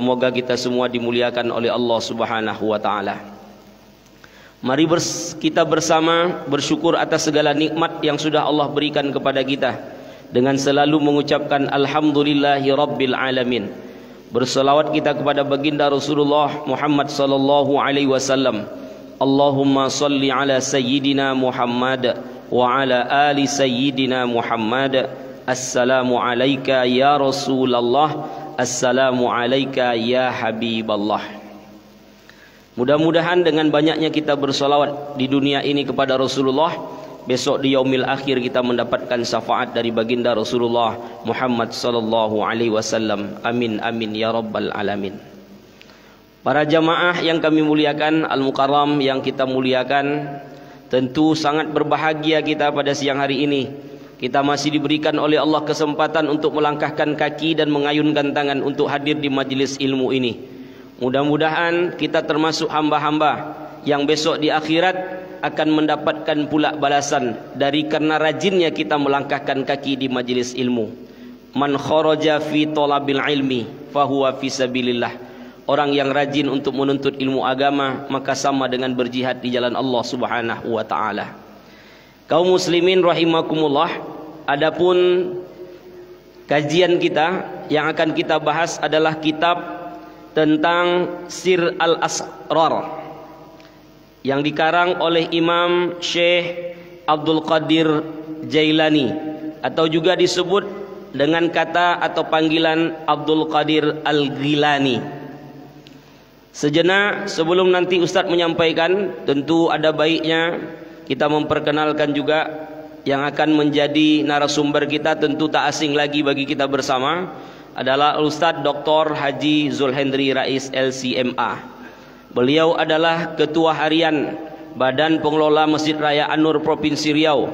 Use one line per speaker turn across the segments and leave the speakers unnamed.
Semoga kita semua dimuliakan oleh Allah Subhanahu wa taala. Mari kita bersama bersyukur atas segala nikmat yang sudah Allah berikan kepada kita dengan selalu mengucapkan alhamdulillahi rabbil alamin. Berselawat kita kepada baginda Rasulullah Muhammad sallallahu alaihi wasallam. Allahumma salli ala sayyidina Muhammad wa ala ali sayyidina Muhammad. Assalamu alayka ya Rasulullah, assalamu alayka ya Habiballah. Mudah-mudahan dengan banyaknya kita bersolawat di dunia ini kepada Rasulullah, besok di yaumil akhir kita mendapatkan syafaat dari baginda Rasulullah Muhammad sallallahu alaihi wasallam. Amin amin ya rabbal alamin. Para jamaah yang kami muliakan, al-mukarram yang kita muliakan, tentu sangat berbahagia kita pada siang hari ini. Kita masih diberikan oleh Allah kesempatan untuk melangkahkan kaki dan mengayunkan tangan untuk hadir di majelis ilmu ini. Mudah-mudahan kita termasuk hamba-hamba yang besok di akhirat akan mendapatkan pula balasan dari karena rajinnya kita melangkahkan kaki di majelis ilmu. Man kharaja fi talabil ilmi fahuwa fi sabilillah. Orang yang rajin untuk menuntut ilmu agama maka sama dengan berjihad di jalan Allah Subhanahu wa taala. Kaum muslimin rahimakumullah, adapun kajian kita yang akan kita bahas adalah kitab tentang Sir al-Asrar yang dikarang oleh Imam Syekh Abdul Qadir Jailani, atau juga disebut dengan kata atau panggilan Abdul Qadir Al-Ghilani. Sejenak sebelum nanti Ustadz menyampaikan, tentu ada baiknya kita memperkenalkan juga yang akan menjadi narasumber kita. Tentu tak asing lagi bagi kita bersama adalah Ustadz Dr. Haji Zulhendri Rais LCMA. Beliau adalah Ketua Harian Badan Pengelola Masjid Raya An-Nur Provinsi Riau.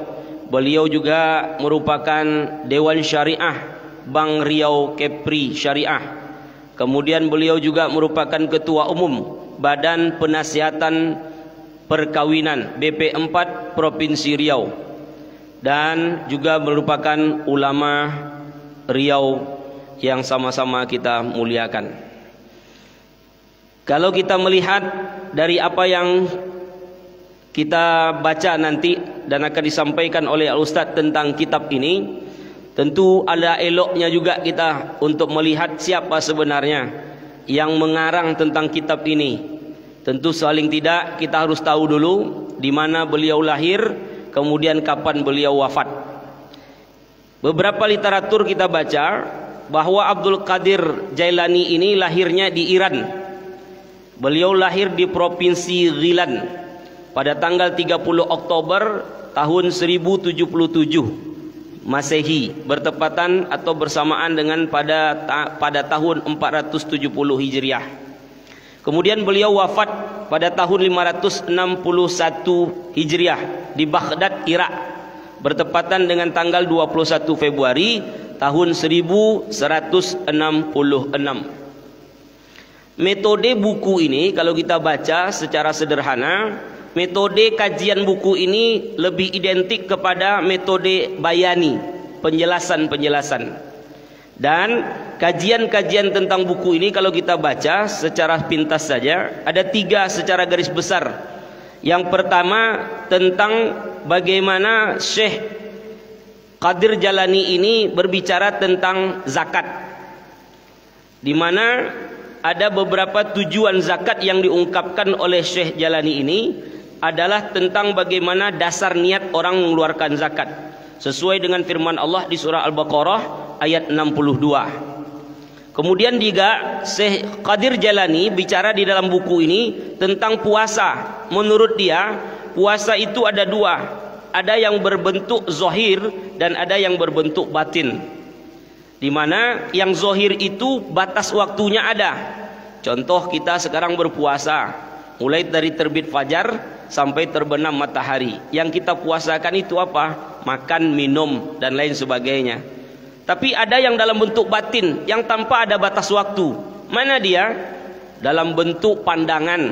Beliau juga merupakan Dewan Syariah Bank Riau Kepri Syariah. Kemudian beliau juga merupakan Ketua Umum Badan Penasihatan Perkawinan BP4 Provinsi Riau, dan juga merupakan ulama Riau yang sama-sama kita muliakan. Kalau kita melihat dari apa yang kita baca nanti dan akan disampaikan oleh Al-Ustadz tentang kitab ini, tentu ada eloknya juga kita untuk melihat siapa sebenarnya yang mengarang tentang kitab ini. Tentu saling tidak kita harus tahu dulu di mana beliau lahir, kemudian kapan beliau wafat. Beberapa literatur kita baca bahwa Abdul Qadir Jailani ini lahirnya di Iran. Beliau lahir di Provinsi Gilan pada tanggal 30 Oktober tahun 1077 Masehi, bertepatan atau bersamaan dengan pada tahun 470 Hijriah. Kemudian beliau wafat pada tahun 561 Hijriah di Baghdad, Irak, bertepatan dengan tanggal 21 Februari tahun 1166. Metode buku ini kalau kita baca secara sederhana, metode kajian buku ini lebih identik kepada metode bayani, penjelasan-penjelasan. Dan kajian-kajian tentang buku ini kalau kita baca secara pintas saja, ada 3 secara garis besar. Yang pertama tentang bagaimana Syekh Qadir Jailani ini berbicara tentang zakat, di mana ada beberapa tujuan zakat yang diungkapkan oleh Syekh Jailani ini adalah tentang bagaimana dasar niat orang mengeluarkan zakat sesuai dengan firman Allah di surah Al-Baqarah ayat 62. Kemudian juga Syekh Qadir Jailani bicara di dalam buku ini tentang puasa. Menurut dia puasa itu ada 2. Ada yang berbentuk zohir dan ada yang berbentuk batin. Di mana yang zohir itu batas waktunya ada. Contoh kita sekarang berpuasa, mulai dari terbit fajar sampai terbenam matahari. Yang kita puasakan itu apa? Makan, minum dan lain sebagainya. Tapi ada yang dalam bentuk batin, yang tanpa ada batas waktu. Mana dia? Dalam bentuk pandangan,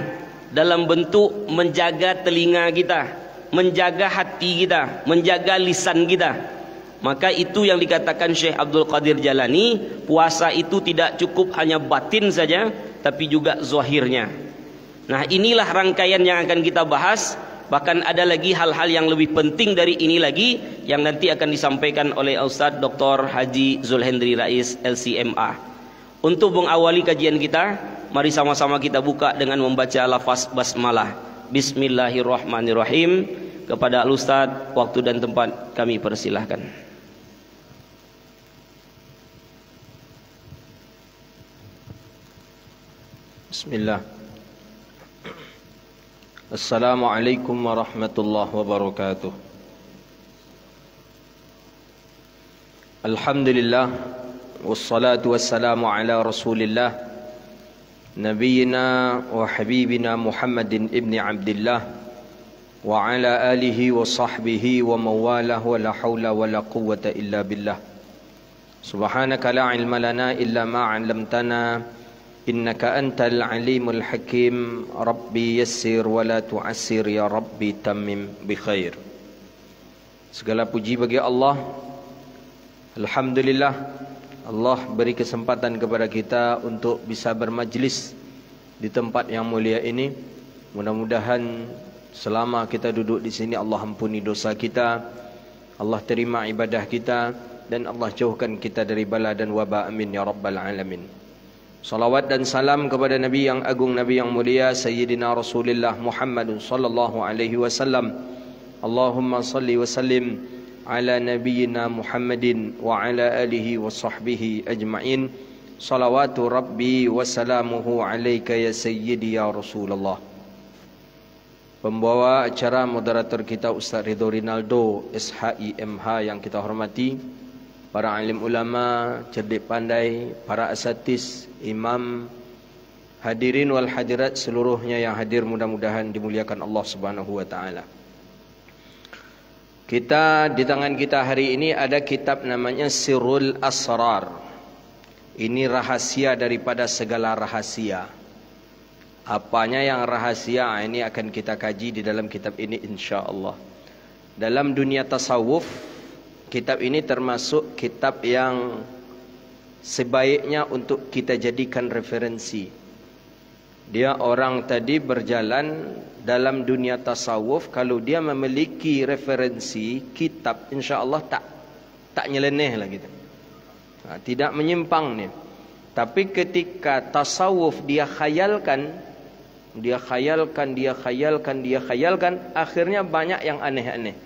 dalam bentuk menjaga telinga kita, menjaga hati kita, menjaga lisan kita. Maka itu yang dikatakan Syekh Abdul Qadir Jalani, puasa itu tidak cukup hanya batin saja, tapi juga zahirnya. Nah, inilah rangkaian yang akan kita bahas. Bahkan ada lagi hal-hal yang lebih penting dari ini lagi, yang nanti akan disampaikan oleh Ustaz Dr. Haji Zulhendri Rais LCMA. Untuk mengawali kajian kita, mari sama-sama kita buka dengan membaca lafaz basmalah. Bismillahirrahmanirrahim. Kepada Al-Ustaz, waktu dan tempat kami persilahkan.
Bismillah. Assalamualaikum warahmatullahi wabarakatuh. Alhamdulillah, wassalatu wassalamu ala rasulillah, nabiyyina wa habibina Muhammadin ibni Abdillah, wa ala alihi wa sahbihi wa mawalah, wa la hawla wa la quwwata illa billah. Subhanaka la ilma lana illa ma 'allamtana, innaka antal alimul hakim. Rabbi yassir wa la tu'assir, ya Rabbi tammim bi khair. Segala puji bagi Allah. Alhamdulillah, Allah beri kesempatan kepada kita untuk bisa bermajlis di tempat yang mulia ini. Mudah-mudahan selama kita duduk di sini Allah ampuni dosa kita, Allah terima ibadah kita, dan Allah jauhkan kita dari bala dan wabak. Amin ya rabbal alamin. Salawat dan salam kepada Nabi yang agung, Nabi yang mulia, Sayyidina Rasulullah Muhammadun sallallahu alaihi wasallam. Allahumma salli wa sallim ala nabiyyina Muhammadin wa ala alihi wa sahbihi ajma'in. Salawatu Rabbi wa salamuhu alaika ya Sayyidi ya Rasulullah. Pembawa acara, moderator kita Ustaz Ridho Rinaldo SHI MH yang kita hormati, para alim ulama, cerdik pandai, para asatiz, imam, hadirin wal hadirat seluruhnya yang hadir, mudah-mudahan dimuliakan Allah Subhanahu wa taala. Kita di tangan kita hari ini ada kitab namanya Sirrul Asrar. Ini rahasia daripada segala rahasia. Apanya yang rahasia, ini akan kita kaji di dalam kitab ini insyaallah. Dalam dunia tasawuf, kitab ini termasuk kitab yang sebaiknya untuk kita jadikan referensi. Dia orang tadi berjalan dalam dunia tasawuf, kalau dia memiliki referensi kitab, insya-Allah tak nyeleneh lah gitu. Tidak menyimpang nih. Tapi ketika tasawuf dia khayalkan, akhirnya banyak yang aneh-aneh.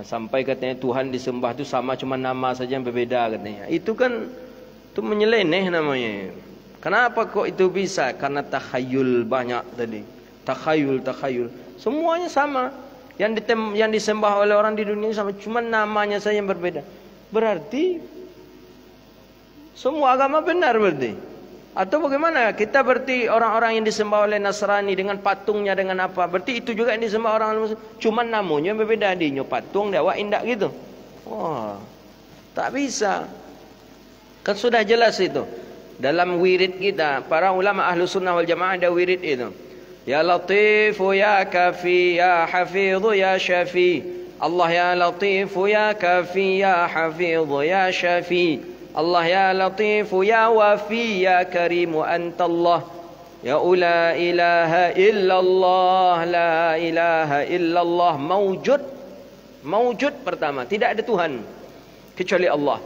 Sampai katanya Tuhan disembah itu sama, cuma nama saja yang berbeda katanya. Itu kan menyeleneh namanya. Kenapa kok itu bisa? Karena takhayul banyak tadi. Takhayul. Semuanya sama. Yang disembah oleh orang di dunia sama, cuma namanya saja yang berbeda. Berarti semua agama benar berarti. Atau bagaimana? Kita berarti orang-orang yang disembah oleh Nasrani dengan patungnya, dengan apa? Berarti itu juga yang disembah orang Muslim. Cuma namanya berbeda. Dia patung, dia indak gitu. Wah, tak bisa. Kan sudah jelas itu. Dalam wirid kita, para ulama ahlu sunnah wal jamaah ada wirid itu. Ya Latifu ya Kafi ya Hafidhu ya Syafi. Allah ya Latifu ya Kafi ya Hafidhu ya Syafi. Allah ya Latifu ya Wafi ya Karimu antallah. Ya la ilaha illallah, la ilaha illallah. Mawjud pertama, tidak ada Tuhan kecuali Allah.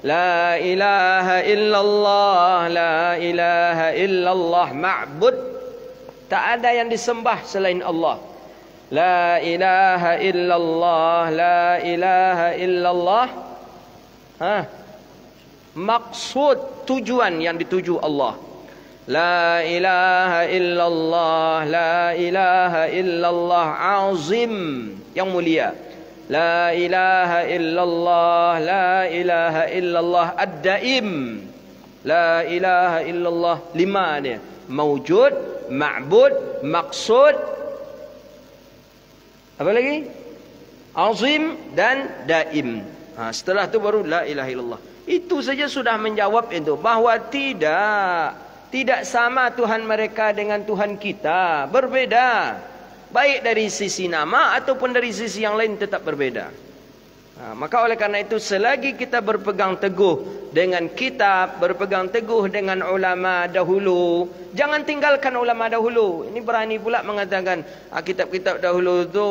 La ilaha illallah, la ilaha illallah. Ma'bud, tak ada yang disembah selain Allah. La ilaha illallah, la ilaha illallah. Maksud, tujuan yang dituju Allah. La ilaha illallah, la ilaha illallah. Azim, yang mulia. La ilaha illallah, la ilaha illallah. Ad-daim, la ilaha illallah. 5 dia. Mawjud, ma'bud, maksud, apa lagi? Azim dan daim. Setelah itu baru la ilaha illallah. Itu saja sudah menjawab itu, bahwa tidak sama Tuhan mereka dengan Tuhan kita. Berbeda. Baik dari sisi nama ataupun dari sisi yang lain tetap berbeda. Maka oleh karena itu, selagi kita berpegang teguh dengan kitab, berpegang teguh dengan ulama dahulu, jangan tinggalkan ulama dahulu. Ini berani pula mengatakan kitab-kitab dahulu itu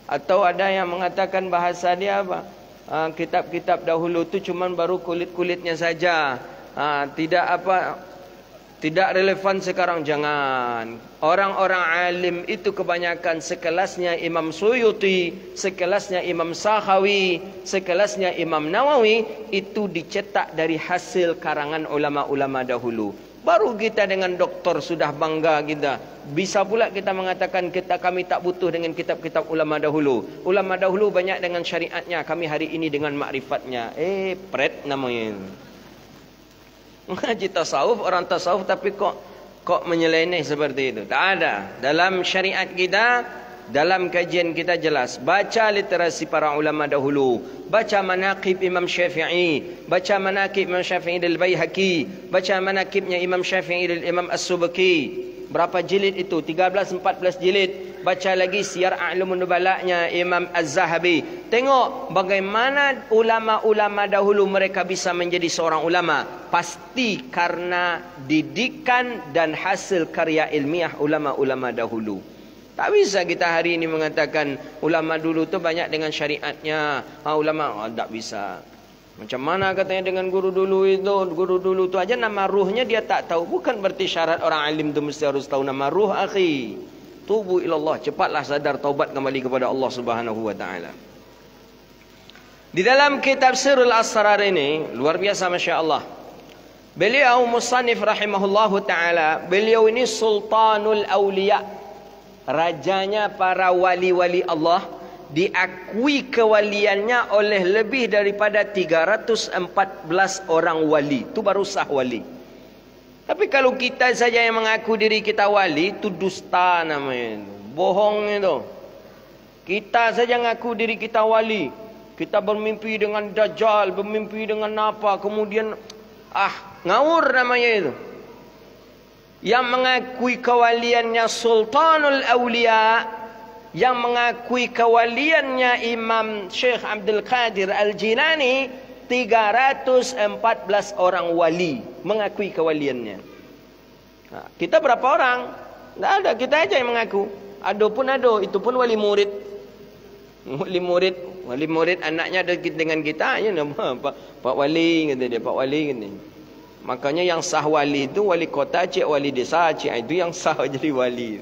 atau ada yang mengatakan bahasa dia apa? Kitab-kitab dahulu itu cuman baru kulit-kulitnya saja. Tidak relevan sekarang. Jangan. Orang-orang alim itu kebanyakan sekelasnya Imam Suyuti, sekelasnya Imam Sakhawi, sekelasnya Imam Nawawi, itu dicetak dari hasil karangan ulama-ulama dahulu. Baru kita dengan doktor sudah bangga kita. Bisa pula kita mengatakan kami tak butuh dengan kitab-kitab ulama dahulu. Ulama dahulu banyak dengan syariatnya, kami hari ini dengan makrifatnya. Pret namanya. Mengaji tasawuf, orang tasawuf tapi kok menyeleneh seperti itu. Tak ada. Dalam syariat kita, dalam kajian kita jelas. Baca literasi para ulama dahulu. Baca manaqib Imam Syafi'i. Baca manaqib Imam Syafi'i dari Baihaqi. Baca manaqibnya Imam Syafi'i dari Imam As-Subki. Berapa jilid itu? 13-14 jilid. Baca lagi Siyar A'lamun Nubala'nya Imam Az-Zahabi. Tengok bagaimana ulama-ulama dahulu mereka bisa menjadi seorang ulama. Pasti karena didikan dan hasil karya ilmiah ulama-ulama dahulu. Tak bisa kita hari ini mengatakan ulama dulu tu banyak dengan syariatnya. Ulama tak bisa. Macam mana katanya dengan guru dulu itu? Guru dulu tu aja nama ruhnya dia tak tahu. Bukan berarti syarat orang alim tu mesti harus tahu nama ruh, akhi. Tubu ilallah, cepatlah sadar, taubat kembali kepada Allah Subhanahu wa taala. Di dalam kitab Sirrul Asrar ini luar biasa masya-Allah. Beliau musannif rahimahullahu taala, beliau ini sultanul auliya, rajanya para wali-wali Allah, diakui kewaliannya oleh lebih daripada 314 orang wali. Itu baru sah wali. Tapi kalau kita saja yang mengaku diri kita wali, itu dusta namanya. Bohong itu. Kita saja mengaku diri kita wali. Kita bermimpi dengan Dajjal, bermimpi dengan apa. Kemudian, ngawur namanya itu. Yang mengakui kewaliannya Sultanul Awliya, yang mengakui kewaliannya Imam Syekh Abdul Qadir Al-Jilani, 314 orang wali mengakui kewaliannya. Kita berapa orang? Tak ada, kita aja yang mengaku. Adapun itu pun wali murid. Wali murid anaknya dengan kita, ya Pak Wali kata dia, Pak Wali kata. Makanya yang sah wali itu wali kota cik, wali desa cik, itu yang sah jadi wali.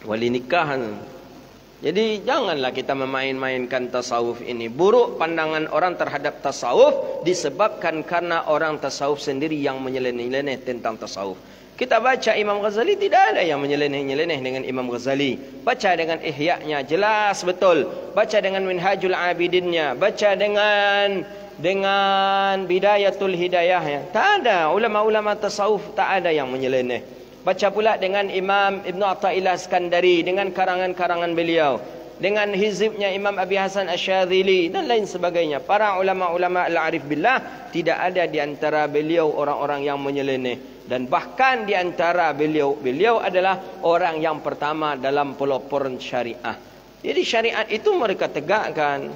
Wali nikah. Jadi janganlah kita memain-mainkan tasawuf ini. Buruk pandangan orang terhadap tasawuf disebabkan karena orang tasawuf sendiri yang menyeleneh-nyeleneh tentang tasawuf. Kita baca Imam Ghazali, tidak ada yang menyeleneh-nyeleneh dengan Imam Ghazali. Baca dengan Ihya-nya, jelas betul. Baca dengan Minhajul Abidinnya, baca dengan Bidayatul Hidayahnya. Tak ada, ulama-ulama tasawuf tak ada yang menyeleneh. Baca pula dengan Imam Ibn Atta'illah Skandari, dengan karangan-karangan beliau, dengan hizibnya Imam Abi Hasan Asyadzili dan lain sebagainya. Para ulama-ulama al-arif billah, tidak ada di antara beliau orang-orang yang menyeleneh. Dan bahkan di antara beliau adalah orang yang pertama dalam peloporan syariah. Jadi syariat itu mereka tegakkan.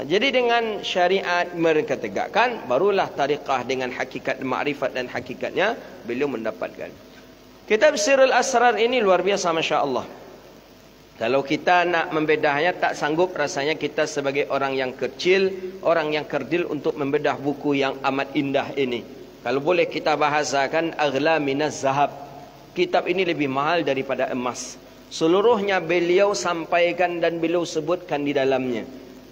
Jadi dengan syariat mereka tegakkan, barulah tariqah dengan hakikat ma'rifat dan hakikatnya beliau mendapatkan. Kitab Sirrul Asrar ini luar biasa masya Allah. Kalau kita nak membedahnya, tak sanggup rasanya kita sebagai orang yang kecil, orang yang kerdil untuk membedah buku yang amat indah ini. Kalau boleh kita bahasakan, aghla minaz zahab. Kitab ini lebih mahal daripada emas. Seluruhnya beliau sampaikan dan beliau sebutkan di dalamnya.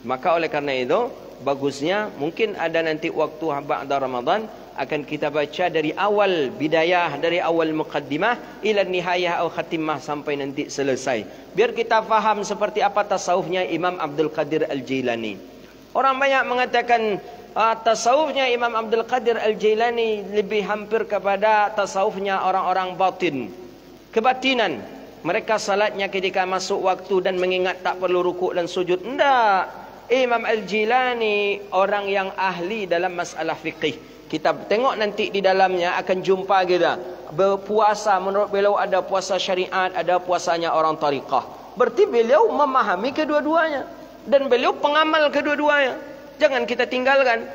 Maka oleh karena itu, bagusnya mungkin ada nanti waktu ba'da Ramadan akan kita baca dari awal bidayah, dari awal muqaddimah ila nihayah atau khatimah sampai nanti selesai. Biar kita faham seperti apa tasawufnya Imam Abdul Qadir Al-Jilani. Orang banyak mengatakan tasawufnya Imam Abdul Qadir Al-Jilani lebih hampir kepada tasawufnya orang-orang batin, kebatinan. Mereka salatnya ketika masuk waktu dan mengingat tak perlu rukuk dan sujud. Tidak. Imam Al-Jilani orang yang ahli dalam masalah fiqih. Kita tengok nanti di dalamnya akan jumpa kita. Berpuasa menurut beliau ada puasa syariat, ada puasanya orang tariqah. berarti beliau memahami kedua-duanya dan beliau pengamal kedua-duanya. Jangan kita tinggalkan.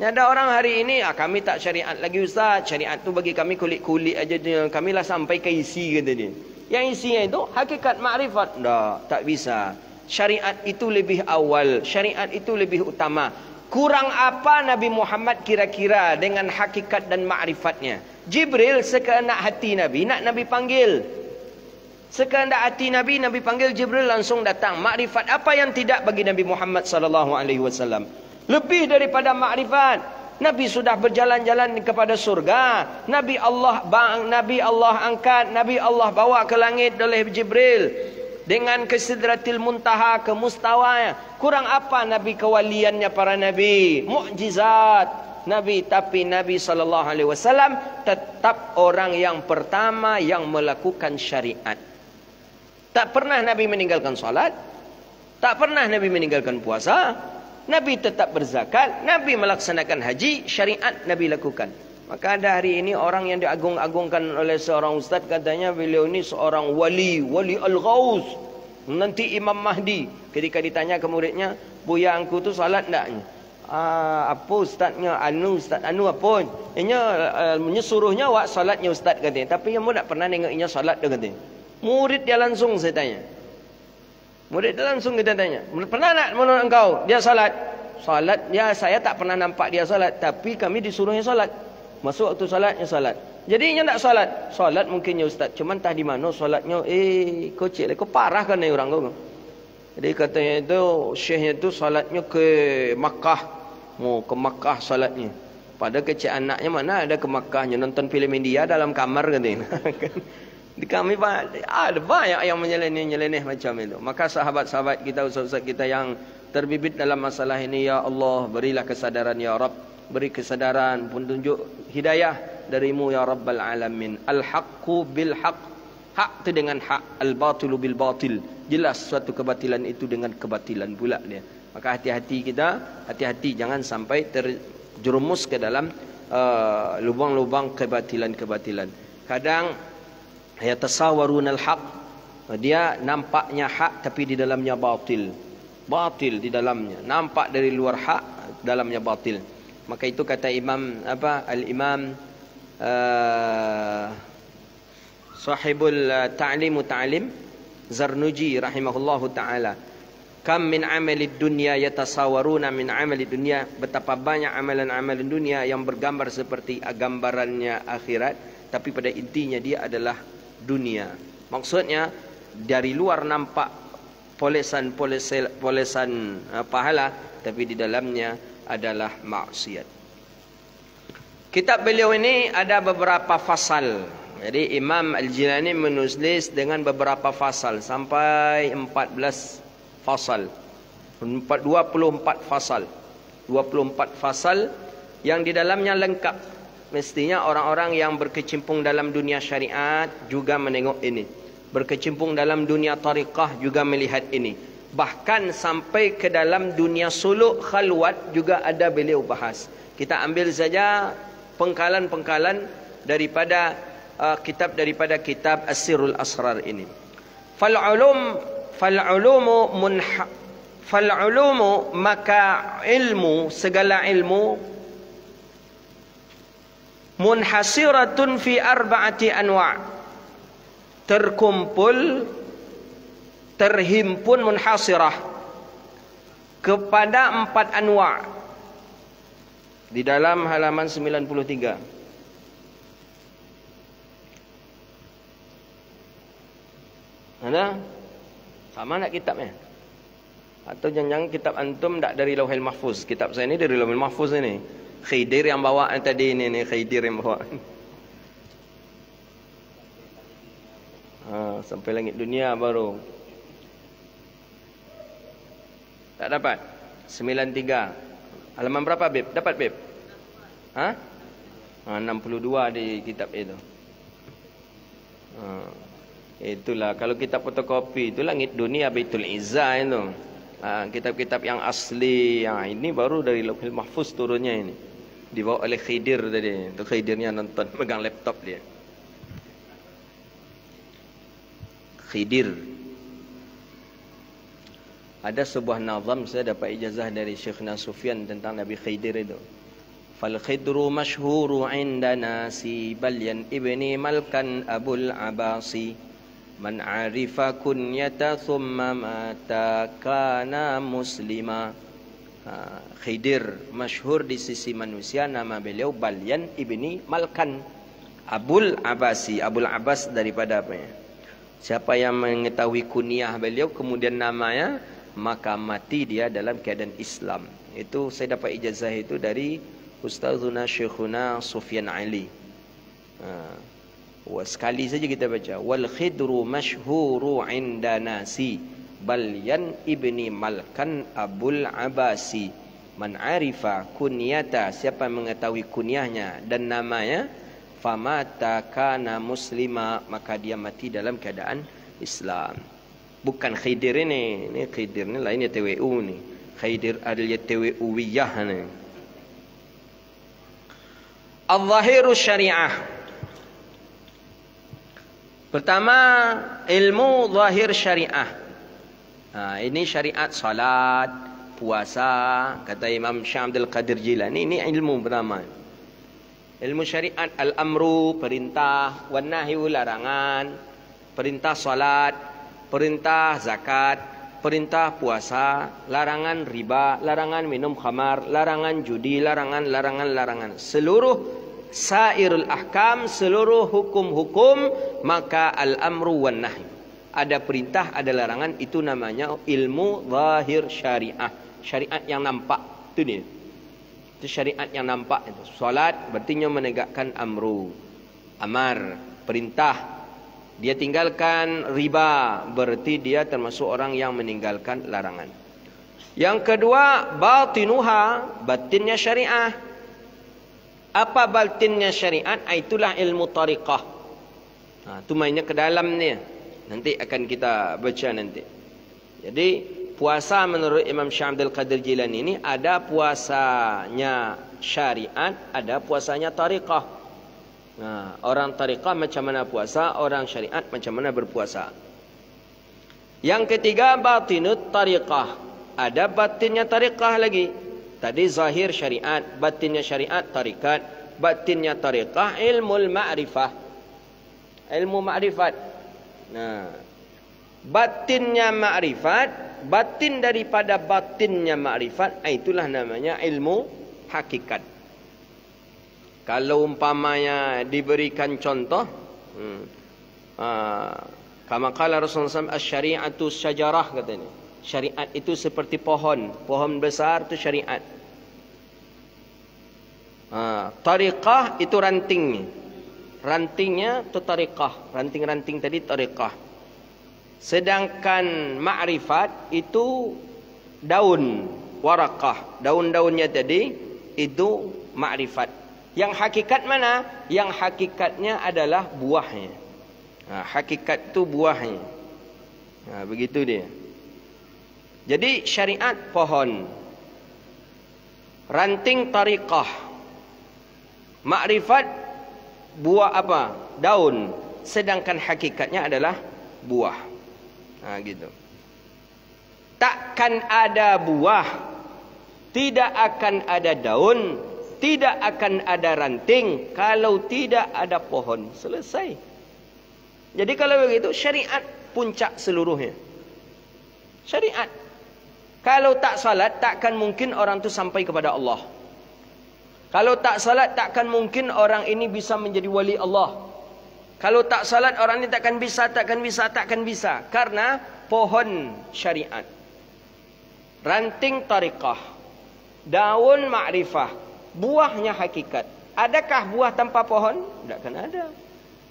Ada orang hari ini, kami tak syariat lagi Ustaz, syariat tu bagi kami kulit-kulit aja, kami lah sampai ke isi, kata dia. Yang isinya itu hakikat makrifat. Tak bisa. Syariat itu lebih awal, syariat itu lebih utama. Kurang apa Nabi Muhammad kira-kira dengan hakikat dan ma'rifatnya? Jibril sekehendak hati Nabi, nak Nabi panggil. Sekehendak hati Nabi, Nabi panggil, Jibril langsung datang. Ma'rifat apa yang tidak bagi Nabi Muhammad SAW? Lebih daripada ma'rifat. Nabi sudah berjalan-jalan kepada surga. Nabi Allah angkat, Nabi Allah bawa ke langit oleh Jibril. Dengan ke Sidratil Muntaha, ke mustawanya. Kurang apa Nabi kewaliannya para Nabi? Mukjizat Nabi. Tapi Nabi SAW tetap orang yang pertama yang melakukan syariat. Tak pernah Nabi meninggalkan salat. Tak pernah Nabi meninggalkan puasa. Nabi tetap berzakat. Nabi melaksanakan haji. Syariat Nabi lakukan. Maka ada hari ini orang yang diagung-agungkan oleh seorang ustaz, katanya beliau ini seorang wali al-ghaus, nanti Imam Mahdi. Ketika ditanya ke muridnya, "Buya angku tu salat tak?" Apa ustaznya? Ustaz anu apa? Inya suruhnya wak salatnya ustaz, katanya. Tapi kamu tak pernah nengok inya salat dah, katanya. Murid dia langsung saya tanya. Murid dia langsung kita tanya, "Pernah tak menurut engkau dia salat?" Salat, ya saya tak pernah nampak dia salat, tapi kami disuruhnya salat. Masuk waktu salatnya salat. Jadi nya tak salat. Salat mungkinnya ustaz, cuman tah di mana salatnya? Kocik lah, kau parah kan ni orang kau. Jadi katanya itu syekhnya itu salatnya ke Makkah. Mau ke Makkah salatnya. Pada kecil anaknya mana ada ke Makkahnya, nonton filem India dalam kamar katanya. Di kami ada banyak yang menyeleneh macam itu. Maka sahabat-sahabat kita, ustaz-ustaz kita yang terbibit dalam masalah ini, ya Allah berilah kesadaran ya Rabb. Beri kesadaran, petunjuk hidayah darimu ya Rabbal Alamin. Al-haqqu bil-haq. Hak itu dengan hak. Al-batilu bil-batil. Jelas suatu kebatilan itu dengan kebatilan pula dia. Maka hati-hati kita, hati-hati jangan sampai terjerumus ke dalam lubang-lubang kebatilan-kebatilan. Kadang ya tasawarunal haq. Dia nampaknya hak tapi di dalamnya batil. Batil di dalamnya. Nampak dari luar hak, dalamnya batil. Maka itu kata Imam Al-Imam Sahibul Ta'lim Ta'lim Zarnuji rahimahullahu taala, kam min amalid dunya yatasawaruna min amalid dunya, betapa banyak amalan-amalan dunia yang bergambar seperti gambarannya akhirat, tapi pada intinya dia adalah dunia. Maksudnya dari luar nampak polesan pahala, tapi di dalamnya adalah maksiat. Kitab beliau ini ada beberapa fasal. Jadi Imam Al-Jilani menulis dengan beberapa fasal sampai 14 fasal. 24 fasal. 24 fasal yang di dalamnya lengkap. Mestinya orang-orang yang berkecimpung dalam dunia syariat juga menengok ini. Berkecimpung dalam dunia tariqah juga melihat ini. Bahkan sampai ke dalam dunia suluk khalwat juga ada beliau bahas. Kita ambil saja pengkalan-pengkalan daripada kitab As-Sirrul Asrar ini. Fal'ulumu maka ilmu, segala ilmu, munhasiratun fi arba'ati anwa', terkumpul, terhimpun, munhasirah kepada 4 anwa' di dalam halaman 93. Ada? Sama nak kitabnya? Atau jangan-jangan kitab antum tak dari Lauhul Mahfuz? Kitab saya ni dari Lauhul Mahfuz ini. Khidir yang bawa tadi ini, Khidir yang bawa. Sampai langit dunia baru. Tak dapat? 93. Halaman berapa, Beb? Dapat, Beb? 62 di kitab itu. Itulah, kalau kita fotokopi itu langit dunia Baitul Izzah itu. Kitab-kitab yang asli, yang ini baru dari Lauhul Mahfuz turunnya ini. Dibawa oleh Khidir tadi. Itu Khidirnya nonton, pegang laptop dia. Khidir. Ada sebuah nazam saya dapat ijazah dari Syekhna Sufyan tentang Nabi Khidir itu. Fal khidru masyhuru 'inda nasi balyan ibni malkan abul abasi man 'arifa kunyata thumma mata kana muslima. Khidir masyhur di sisi manusia, nama beliau Balyan ibni Malkan Abul Abasi. Abul Abbas daripada apa ya? Siapa yang mengetahui kunyah beliau kemudian namanya, maka mati dia dalam keadaan Islam. Itu saya dapat ijazah itu dari Ustazuna Syekhuna Sufyan Ali. Sekali saja kita baca. Wal khidru masyhuru 'inda nasi Balyan ibni Malkan Abul Abasi man 'arifa kunyata, siapa mengetahui kunyahnya dan namanya, famata kana muslima, maka dia mati dalam keadaan Islam. Bukan Khidir ini Khidir ini lainnya TWU ni. Khidir adalah TWUwiyah ni. Al-Zahiru Syariah. Pertama, ilmu zahir syariah. Ini syariat salat, puasa, kata Imam Syekh Abdul Qadir Jilani, ini ilmu pertama. Ilmu syariat al-amru, perintah, wan nahyu, larangan, perintah salat, perintah zakat, perintah puasa, larangan riba, larangan minum khamar, larangan judi, larangan. Seluruh sairul ahkam, seluruh hukum-hukum, maka al-amru wan nahyu. Ada perintah, ada larangan, itu namanya ilmu zahir syariah. Syariat yang nampak, itu dia. Itu syariat yang nampak itu. Solat berarti menegakkan amru, amar, perintah. Dia tinggalkan riba, berarti dia termasuk orang yang meninggalkan larangan. Yang kedua, batinuha, batinnya syariah. Apa batinnya syariat? Itulah ilmu tariqah. Itu mainnya ke dalam ni. Nanti akan kita baca nanti. Jadi puasa menurut Imam Syekh Abdul Qadir Jilani ini ada puasanya syariat, ada puasanya tariqah. Orang tariqah macam mana puasa, orang syariat macam mana berpuasa. Yang ketiga, batinut tariqah. Ada batinnya tariqah lagi. Tadi zahir syariat, batinnya syariat tarikat, batinnya tariqah ilmu ma'rifah. Ilmu ma'rifat. Batinnya ma'rifat, batin daripada batinnya ma'rifat, itulah namanya ilmu hakikat. Kalau umpamanya diberikan contoh, kama qala Rasulullah SAW, asy-syari'atu syajarah, katanya. Syariat itu seperti pohon, pohon besar itu syariat. Tariqah itu rantingnya. Rantingnya itu tariqah. Ranting-ranting tadi tariqah. Sedangkan ma'rifat itu daun, warakah. Daun-daunnya tadi itu ma'rifat. Yang hakikat mana? Yang hakikatnya adalah buahnya. Hakikat itu buahnya. Begitu dia. Jadi syariat pohon. Ranting tariqah. Ma'rifat buah apa? Daun. Sedangkan hakikatnya adalah buah. Gitu. Takkan ada buah, tidak akan ada daun, tidak akan ada ranting kalau tidak ada pohon. Selesai. Jadi kalau begitu syariat puncak seluruhnya. Syariat. Kalau tak salat, takkan mungkin orang itu sampai kepada Allah. Kalau tak salat, takkan mungkin orang ini bisa menjadi wali Allah. Kalau tak salat, orang ini takkan bisa. Karena pohon syariat. Ranting tariqah. Daun ma'rifah. Buahnya hakikat. Adakah buah tanpa pohon? Takkan ada.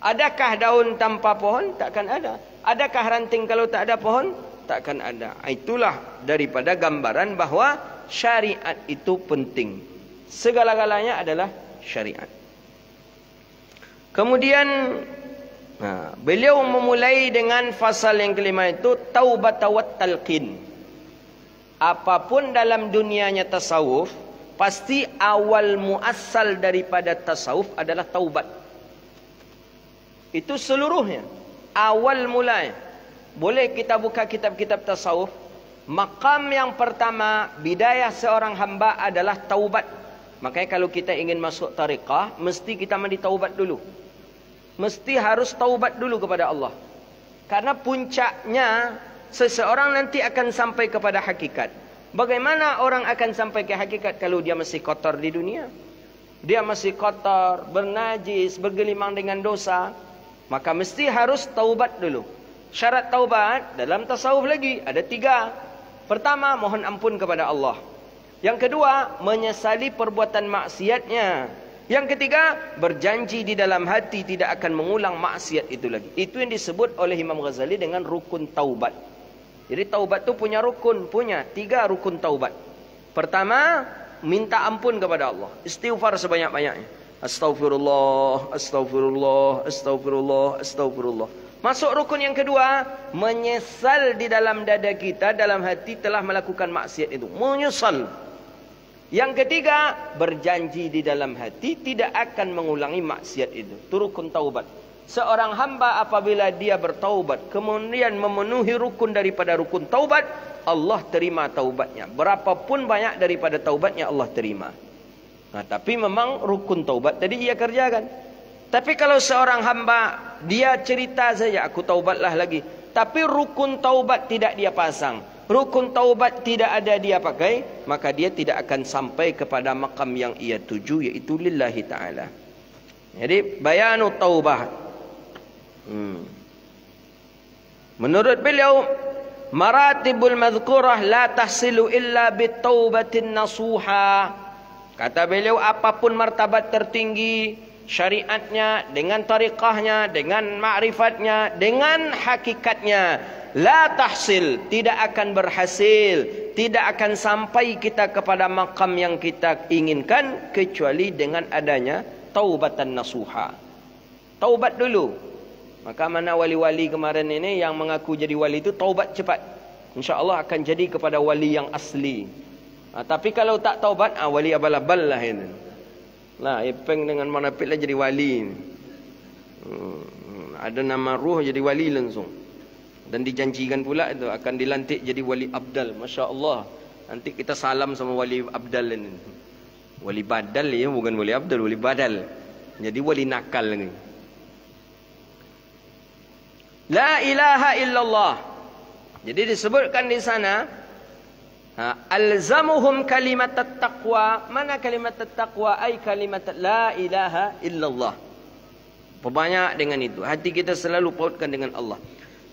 Adakah daun tanpa pohon? Takkan ada. Adakah ranting kalau tak ada pohon? Takkan ada. Itulah daripada gambaran bahawa syariat itu penting. Segala-galanya adalah syariat. Kemudian beliau memulai dengan fasal yang kelima itu taubat wa talqin. Apapun dalam dunianya tasawuf, pasti awal muassal daripada tasawuf adalah taubat. Itu seluruhnya. Awal mulai. Boleh kita buka kitab-kitab tasawuf. Maqam yang pertama, bidayah seorang hamba adalah taubat. Makanya kalau kita ingin masuk tariqah, mesti kita mandi taubat dulu. Mesti harus taubat dulu kepada Allah. Karena puncaknya, seseorang nanti akan sampai kepada hakikat. Bagaimana orang akan sampai ke hakikat kalau dia masih kotor di dunia? Dia masih kotor, bernajis, bergelimang dengan dosa. Maka mesti harus taubat dulu. Syarat taubat dalam tasawuf lagi ada 3. Pertama, mohon ampun kepada Allah. Yang kedua, menyesali perbuatan maksiatnya. Yang ketiga, berjanji di dalam hati tidak akan mengulang maksiat itu lagi. Itu yang disebut oleh Imam Ghazali dengan rukun taubat. Jadi taubat itu punya rukun, punya 3 rukun taubat. Pertama, minta ampun kepada Allah. Istighfar sebanyak-banyaknya. Astaghfirullah, astaghfirullah, astaghfirullah, astaghfirullah. Masuk rukun yang kedua, menyesal di dalam dada kita, dalam hati telah melakukan maksiat itu. Menyesal. Yang ketiga, berjanji di dalam hati tidak akan mengulangi maksiat itu. Itu rukun taubat. Seorang hamba apabila dia bertaubat, kemudian memenuhi rukun daripada rukun taubat, Allah terima taubatnya. Berapapun banyak daripada taubatnya Allah terima. Nah, tapi memang rukun taubat tadi ia kerjakan. Tapi kalau seorang hamba, dia cerita saja, aku taubatlah lagi. Tapi rukun taubat tidak dia pasang. Rukun taubat tidak ada dia pakai. Maka dia tidak akan sampai kepada maqam yang ia tuju, yaitu lillahi ta'ala. Jadi, bayanu taubah. Menurut beliau, maratibul madhkurah la tahsilu illa bitaubatin nasuha. Kata beliau, apapun martabat tertinggi, syariatnya, dengan tariqahnya, dengan ma'rifatnya, dengan hakikatnya, la tahsil, tidak akan berhasil, tidak akan sampai kita kepada maqam yang kita inginkan, kecuali dengan adanya taubatan nasuha. Taubat dulu. Maka mana wali-wali kemarin ini yang mengaku jadi wali itu taubat cepat. InsyaAllah akan jadi kepada wali yang asli. Tapi kalau tak taubat, wali abal-abal lah ini. Lah, ipeng dengan manapit lah jadi wali. Ada nama ruh jadi wali langsung. Dan dijanjikan pula itu akan dilantik jadi wali abdal. Masya Allah. Nanti kita salam sama wali abdal ini. Wali badal ya, bukan wali abdal, wali badal. Jadi wali nakal lagi. La ilaha illallah. Jadi disebutkan di sana, alzamuhum kalimat taqwa. Mana kalimat taqwa? Ay kalimat la ilaha illallah. Perbanyak dengan itu. Hati kita selalu pautkan dengan Allah.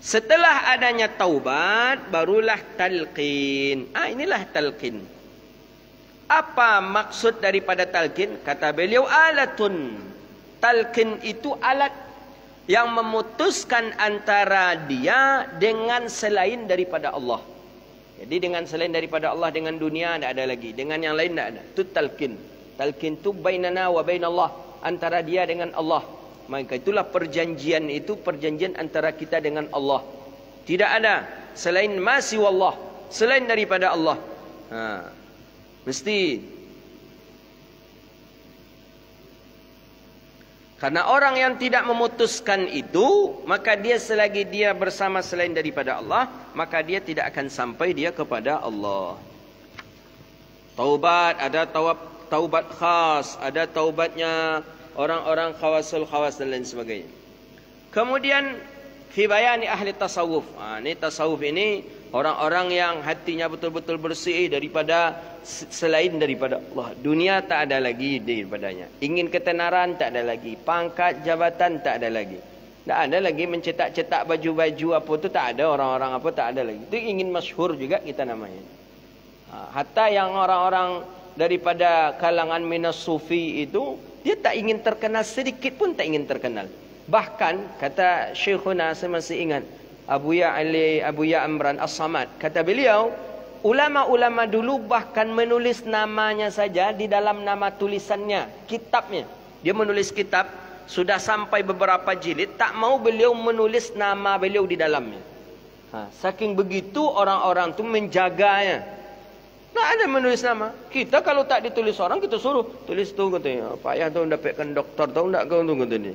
Setelah adanya taubat, barulah talqin. Inilah talqin. Apa maksud daripada talqin? Kata beliau, alatun. Talqin itu alat yang memutuskan antara dia dengan selain daripada Allah. Jadi dengan selain daripada Allah, dengan dunia tidak ada lagi. Dengan yang lain tidak ada. Itu talqin. Talqin itu bainana wa bainallah. Antara dia dengan Allah. Maka itulah perjanjian itu. Perjanjian antara kita dengan Allah. Tidak ada selain masih wallah. Selain daripada Allah. Mesti. Karena orang yang tidak memutuskan itu, maka dia selagi dia bersama selain daripada Allah, maka dia tidak akan sampai dia kepada Allah. Taubat, ada taubat khas, ada taubatnya orang-orang khawasul khawas dan lain sebagainya. Kemudian fi bayani ahli tasawuf. Ini tasawuf ini orang-orang yang hatinya betul-betul bersih daripada selain daripada Allah. Dunia tak ada lagi daripadanya. Ingin ketenaran tak ada lagi. Pangkat jabatan tak ada lagi. Tak ada lagi mencetak-cetak baju-baju apa tu, tak ada. Orang-orang apa tak ada lagi. Itu ingin masyhur juga kita namanya. Hatta yang orang-orang daripada kalangan minas sufi itu, dia tak ingin terkenal, sedikit pun tak ingin terkenal. Bahkan kata Syekhuna, saya masih ingat, Abu Ya Amran As-Samad, kata beliau, ulama-ulama dulu bahkan menulis namanya saja di dalam nama tulisannya, kitabnya. Dia menulis kitab, sudah sampai beberapa jilid, tak mau beliau menulis nama beliau di dalamnya. Saking begitu orang-orang itu menjaganya. Tak ada menulis nama. Kita kalau tak ditulis orang, kita suruh tulis tu katanya. Payah tu dapatkan doktor tahu tak kau tu katanya.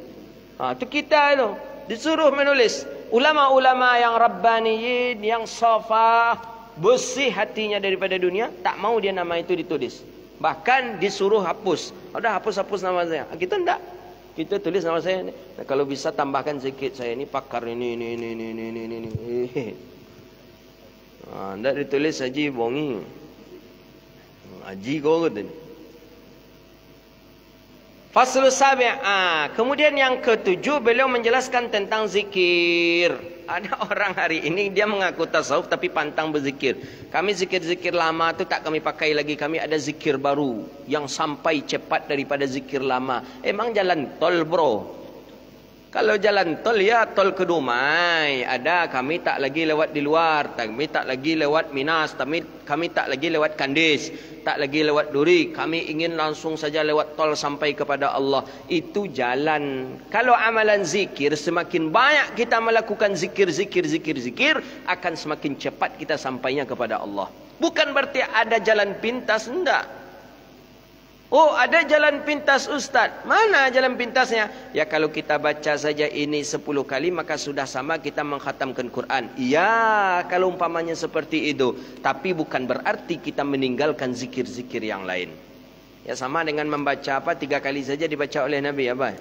Itu kita itu disuruh menulis. Ulama-ulama yang rabbaniyin, yang safa, bersih hatinya daripada dunia, tak mau dia nama itu ditulis. Bahkan disuruh hapus. Udah hapus nama saya. Kita enggak. Kita tulis nama saya. Nah, kalau bisa tambahkan sedikit, saya ini pakar ini. Enggak ditulis Haji Bongi. Haji kau kata ni. Faslus sabi'. Kemudian yang ketujuh, beliau menjelaskan tentang zikir. Ada orang hari ini dia mengaku tasawuf tapi pantang berzikir. Kami zikir-zikir lama tu tak kami pakai lagi. Kami ada zikir baru yang sampai cepat daripada zikir lama. Emang jalan tol bro. Kalau jalan tol ya tol ke Dumai. Ada, kami tak lagi lewat di luar. Kami tak lagi lewat Minas. Kami tak lagi lewat Kandis. Tak lagi lewat Duri. Kami ingin langsung saja lewat tol sampai kepada Allah. Itu jalan. Kalau amalan zikir, semakin banyak kita melakukan zikir, akan semakin cepat kita sampainya kepada Allah. Bukan berarti ada jalan pintas, enggak. Oh, ada jalan pintas Ustaz. Mana jalan pintasnya? Ya kalau kita baca saja ini 10 kali, maka sudah sama kita mengkhatamkan Quran. Iya, kalau umpamanya seperti itu. Tapi bukan berarti kita meninggalkan zikir-zikir yang lain. Ya sama dengan membaca 3 kali saja dibaca oleh Nabi apa?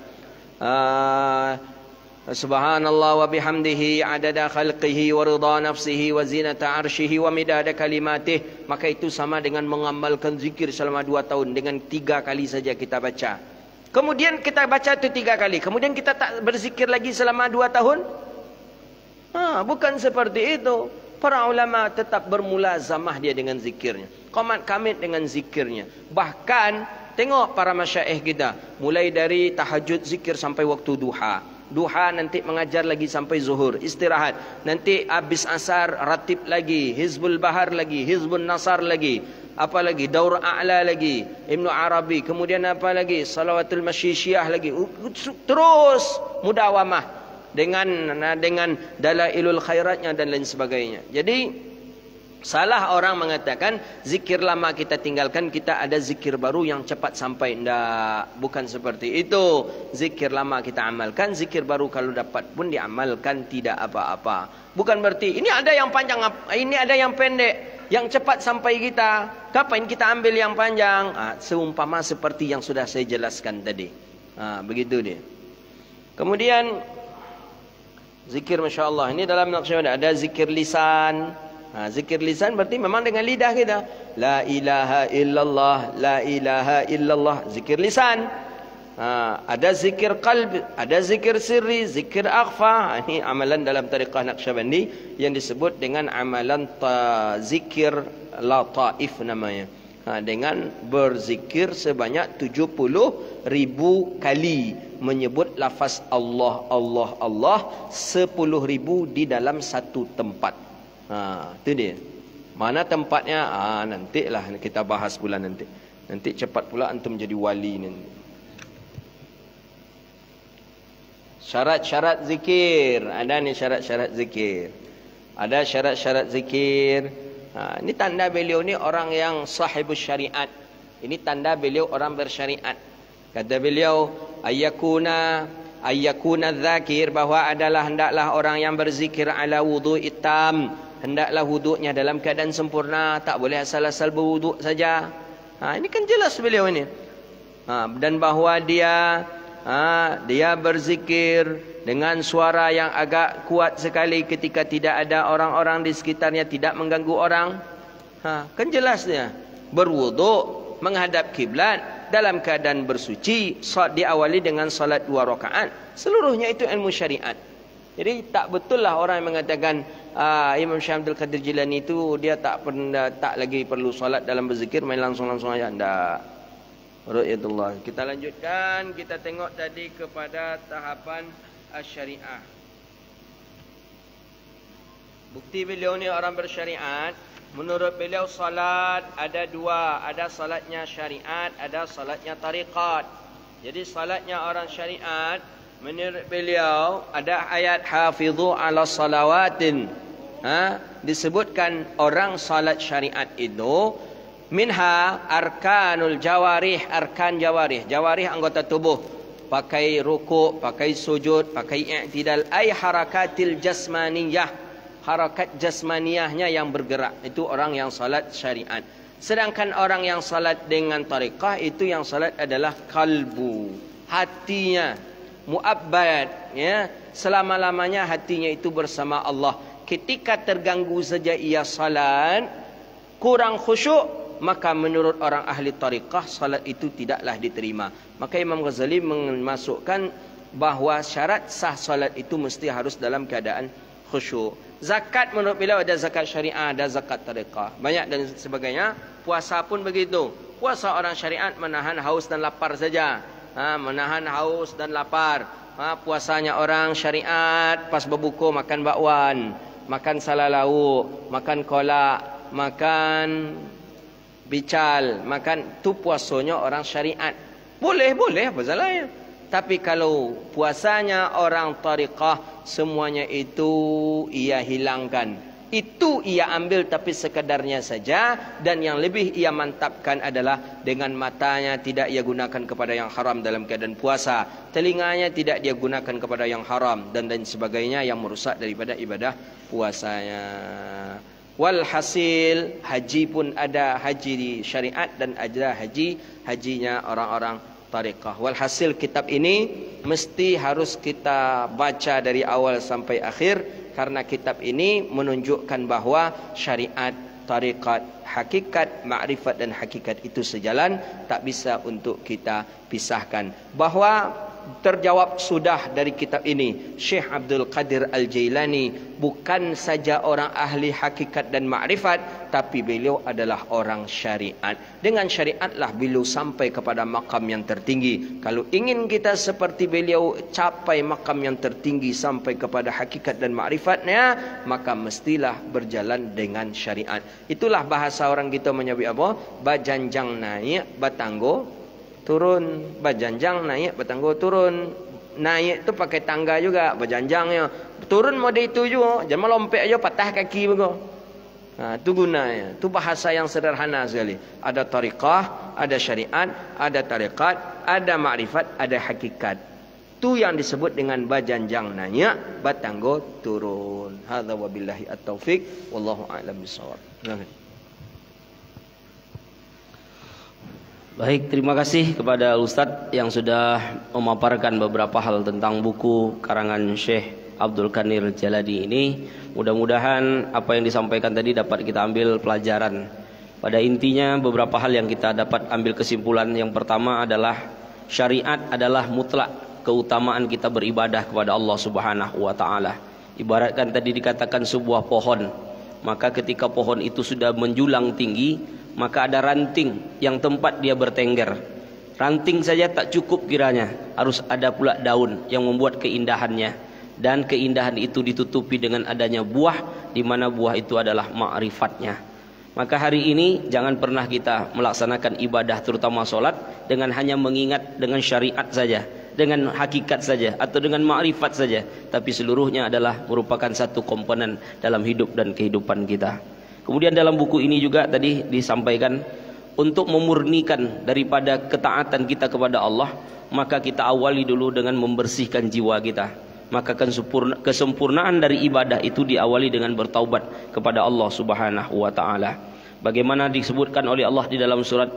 Subhanallah wa bihamdihi adada khalqihi wa ridha nafsihi wa zinata arshihi wa midada kalimatih. Maka itu sama dengan mengamalkan zikir selama 2 tahun. Dengan 3 kali saja kita baca. Kemudian kita baca itu 3 kali. Kemudian kita tak berzikir lagi selama 2 tahun. Bukan seperti itu. Para ulama tetap bermulazamah dia dengan zikirnya. Qomat kamit dengan zikirnya. Bahkan tengok para masyaikh kita. Mulai dari tahajud zikir sampai waktu duha. Duha nanti mengajar lagi sampai zuhur, istirahat. Nanti habis asar ratib lagi, Hizbul Bahar lagi, Hizbun Nasar lagi. Apa lagi? Daur A'la lagi, Ibnu Arabi. Kemudian apa lagi? Salawatul Masyishiyah lagi. Terus mudawamah dengan dalailul khairatnya dan lain sebagainya. Jadi salah orang mengatakan zikir lama kita tinggalkan, kita ada zikir baru yang cepat sampai. Tidak, bukan seperti itu. Zikir lama kita amalkan, zikir baru kalau dapat pun diamalkan, tidak apa-apa. Bukan berarti ini ada yang panjang, ini ada yang pendek, yang cepat sampai kita. Kapan kita ambil yang panjang? Seumpama seperti yang sudah saya jelaskan tadi. Begitu dia. Kemudian zikir, Masya Allah, ini dalam Naqsyabandi ada zikir lisan. Zikir lisan berarti memang dengan lidah kita. La ilaha illallah, la ilaha illallah. Zikir lisan. Ada zikir qalb, ada zikir sirri, zikir akhfa. Ini amalan dalam tariqah Naqsyabandi yang disebut dengan amalan zikir lataif namanya. Dengan berzikir sebanyak 70.000 kali menyebut lafaz Allah, Allah, Allah 10.000 di dalam satu tempat. Itu dia. Mana tempatnya? Nantilah kita bahas pula nanti. Nanti cepat pula antum jadi wali nanti. Syarat-syarat zikir. Ada ni syarat-syarat zikir. Ada syarat-syarat zikir. Ini tanda beliau ni orang yang sahibus syariat. Ini tanda beliau orang bersyariat. Kata beliau, ayyakuna dzakir, bahwa hendaklah orang yang berzikir ala wudu'i tam. Hendaklah wuduknya dalam keadaan sempurna. Tak boleh asal-asal berwuduk saja. Ini kan jelas beliau ini. Dan bahawa dia berzikir dengan suara yang agak kuat sekali ketika tidak ada orang-orang di sekitarnya, tidak mengganggu orang. Kan jelas dia. Berwuduk, menghadap kiblat, dalam keadaan bersuci, diawali dengan salat 2 rakaat. Seluruhnya itu ilmu syariat. Jadi tak betul lah orang yang mengatakan Imam Syekh Abdul Qadir Jilani itu dia tak lagi perlu solat dalam berzikir, main langsung-langsung aja. Tidak. Ru'yatullah. Kita lanjutkan, kita tengok tadi kepada tahapan syariah. Bukti beliau ni orang bersyariat. Menurut beliau salat ada 2, ada salatnya syariat, ada salatnya tariqat. Jadi salatnya orang syariat, menurut beliau ada ayat hafizu ala salawatin. Disebutkan orang salat syariat itu minha arkanul jawarih, arkan jawarih. Jawarih anggota tubuh. Pakai rukuk, pakai sujud, pakai i'tidal, ay harakatil jasmaniyah. harakat jasmaniahnya yang bergerak. Itu orang yang salat syariat. Sedangkan orang yang salat dengan tariqah, itu yang salat adalah kalbu, hatinya muabbad, ya, selama-lamanya hatinya itu bersama Allah. Ketika terganggu saja ia salat, kurang khusyuk, maka menurut orang ahli tariqah salat itu tidaklah diterima. Maka Imam Ghazali memasukkan bahawa syarat sah salat itu mesti harus dalam keadaan khusyuk. Zakat menurut beliau ada zakat syariah, ada zakat tariqah, banyak dan sebagainya. Puasa pun begitu. Puasa orang syariat menahan haus dan lapar saja, menahan haus dan lapar. Puasanya orang syariat pas berbuka makan bakwan, makan salah lauk, makan kolak, makan bical, makan, tu puasanya orang syariat. Boleh apa salahnya. Tapi kalau puasanya orang tariqah, semuanya itu ia hilangkan. Itu ia ambil tapi sekadarnya saja. Dan yang lebih ia mantapkan adalah dengan matanya tidak ia gunakan kepada yang haram dalam keadaan puasa, telinganya tidak dia gunakan kepada yang haram, dan lain sebagainya yang merusak daripada ibadah puasanya. Walhasil, haji pun ada haji di syariat dan ada hajinya orang-orang tariqah. Walhasil, kitab ini mesti harus kita baca dari awal sampai akhir, karena kitab ini menunjukkan bahawa syariat, tariqat, hakikat, ma'rifat dan hakikat itu sejalan, tak bisa untuk kita pisahkan. Bahawa terjawab sudah dari kitab ini. Syekh Abdul Qadir Al-Jailani bukan saja orang ahli hakikat dan ma'rifat, tapi beliau adalah orang syariat. Dengan syariatlah beliau sampai kepada makam yang tertinggi. Kalau ingin kita seperti beliau capai makam yang tertinggi sampai kepada hakikat dan ma'rifatnya, maka mestilah berjalan dengan syariat. Itulah bahasa orang kita menyebut apa? Bajanjang naik, batanggo turun. Bajanjang naik, batanggo turun. Naik tu pakai tangga juga, berjanjangnya. Turun model itu juga, jangan lompek aja patah kaki begitu. Itu gunanya. Itu bahasa yang sederhana sekali. Ada tariqah, ada syariat, ada tariqat, ada ma'rifat, ada hakikat. Itu yang disebut dengan bajanjang naik, batanggo turun. Hadza wabillahi at-taufiq, wallahu a'lam bishawab.
Baik, terima kasih kepada Ustadz yang sudah memaparkan beberapa hal tentang buku karangan Syekh Abdul Qadir Jaladi ini. Mudah-mudahan apa yang disampaikan tadi dapat kita ambil pelajaran. Pada intinya beberapa hal yang kita dapat ambil kesimpulan. Yang pertama adalah syariat adalah mutlak keutamaan kita beribadah kepada Allah Subhanahu wa taala. Ibaratkan tadi dikatakan sebuah pohon, maka ketika pohon itu sudah menjulang tinggi, maka ada ranting yang tempat dia bertengger. Ranting saja tak cukup kiranya, harus ada pula daun yang membuat keindahannya. Dan keindahan itu ditutupi dengan adanya buah, di mana buah itu adalah ma'rifatnya. Maka hari ini jangan pernah kita melaksanakan ibadah terutama solat dengan hanya mengingat dengan syariat saja, dengan hakikat saja, atau dengan ma'rifat saja, tapi seluruhnya adalah merupakan satu komponen dalam hidup dan kehidupan kita. Kemudian dalam buku ini juga tadi disampaikan untuk memurnikan daripada ketaatan kita kepada Allah, maka kita awali dulu dengan membersihkan jiwa kita. Maka kesempurnaan dari ibadah itu diawali dengan bertaubat kepada Allah Subhanahu wa taala. Bagaimana disebutkan oleh Allah di dalam surat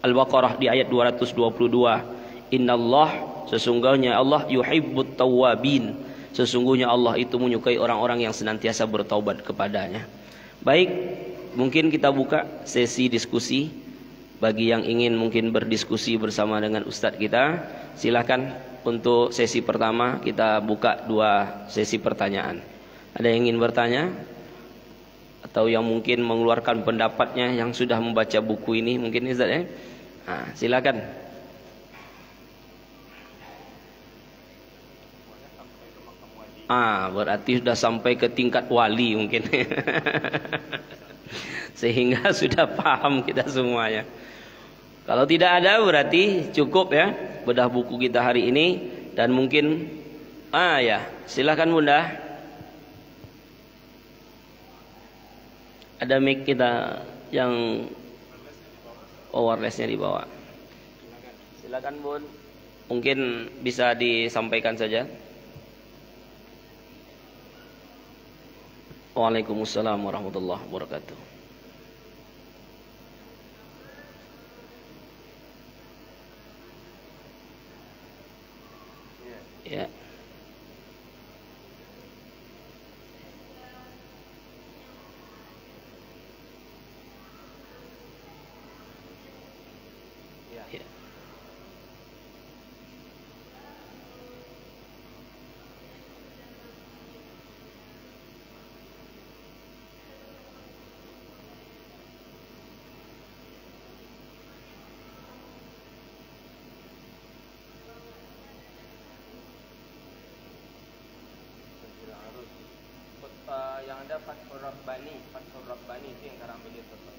Al-Baqarah di ayat 222, Innallah, sesungguhnya Allah yuhibbut tawwabin, sesungguhnya Allah itu menyukai orang-orang yang senantiasa bertaubat kepadanya. Baik, mungkin kita buka sesi diskusi. Bagi yang ingin mungkin berdiskusi bersama dengan Ustadz kita, silakan. Untuk sesi pertama kita buka 2 sesi pertanyaan. Ada yang ingin bertanya? Atau yang mungkin mengeluarkan pendapatnya yang sudah membaca buku ini mungkin Ustaz ya? Silakan. Berarti sudah sampai ke tingkat wali mungkin. Sehingga sudah paham kita semuanya. Kalau tidak ada berarti cukup ya bedah buku kita hari ini. Dan mungkin ya silakan Bunda. Ada mic kita yang wirelessnya dibawa. Silakan Bun. Mungkin bisa disampaikan saja. Waalaikumsalam warahmatullahi wabarakatuh. Ya. Ya.
Yang ada Fathur Rabbani itu yang sekarang beliau tetap.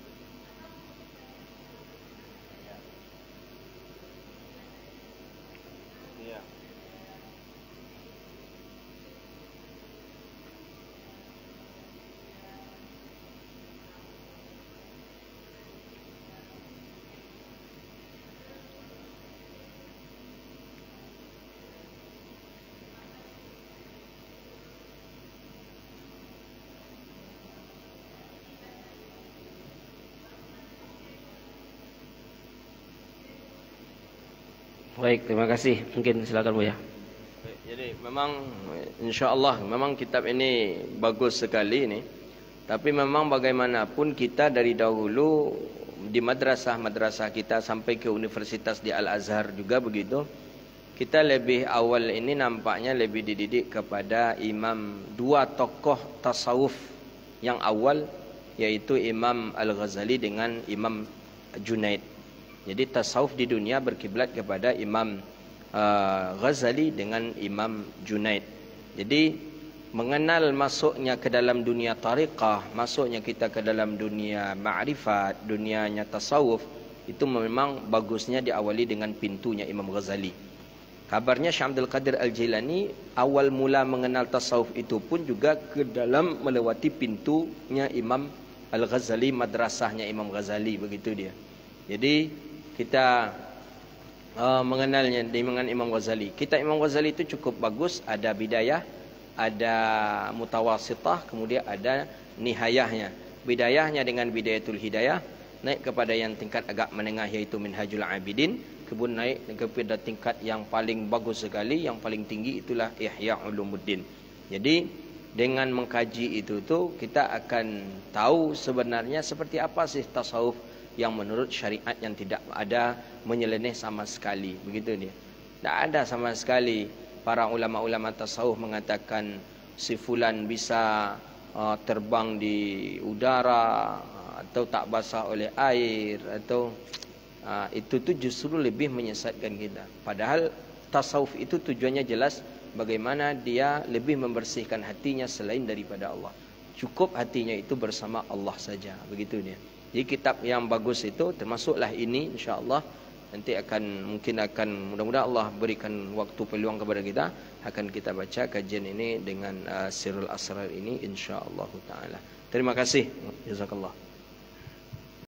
Ya. Iya.
Baik, terima kasih. Mungkin silakan Buya.
Jadi memang insya-Allah memang kitab ini bagus sekali ini. Tapi memang bagaimanapun kita dari dahulu di madrasah-madrasah kita sampai ke universitas di Al-Azhar juga begitu. Kita lebih awal ini nampaknya lebih dididik kepada dua tokoh tasawuf yang awal, yaitu Imam Al-Ghazali dengan Imam Junaid. Jadi tasawuf di dunia berkiblat kepada Imam Ghazali dengan Imam Junaid. Jadi mengenal masuknya ke dalam dunia tariqah, masuknya kita ke dalam dunia ma'rifat, dunianya tasawuf, itu memang bagusnya diawali dengan pintunya Imam Ghazali. Kabarnya Syekh Abdul Qadir Al-Jilani awal mula mengenal tasawuf itu pun juga ke dalam melewati pintunya Imam Al-Ghazali, madrasahnya Imam Ghazali, begitu dia. Jadi kita mengenalnya dengan Imam Ghazali. Kitab Imam Ghazali itu cukup bagus, ada bidayah, ada mutawasitah, kemudian ada nihayahnya. Bidayahnya dengan Bidayatul Hidayah, naik kepada yang tingkat agak menengah yaitu Minhajul Abidin, kemudian naik kepada tingkat yang paling bagus sekali, yang paling tinggi itulah Ihya Ulumuddin. Jadi dengan mengkaji itu tuh kita akan tahu sebenarnya seperti apa sih tasawuf yang menurut syariat, yang tidak ada menyeleneh sama sekali, begitu dia. Tidak ada sama sekali. Para ulama-ulama tasawuf mengatakan si fulan bisa terbang di udara atau tak basah oleh air, atau itu tuh justru lebih menyesatkan kita. Padahal tasawuf itu tujuannya jelas, bagaimana dia lebih membersihkan hatinya selain daripada Allah. Cukup hatinya itu bersama Allah saja, begitu dia. Jadi kitab yang bagus itu termasuklah ini, insya-Allah nanti mudah-mudahan Allah berikan waktu peluang kepada kita, akan kita baca kajian ini dengan Sirrul Asrar ini, insya-Allah taala. Terima kasih. Jazakallah.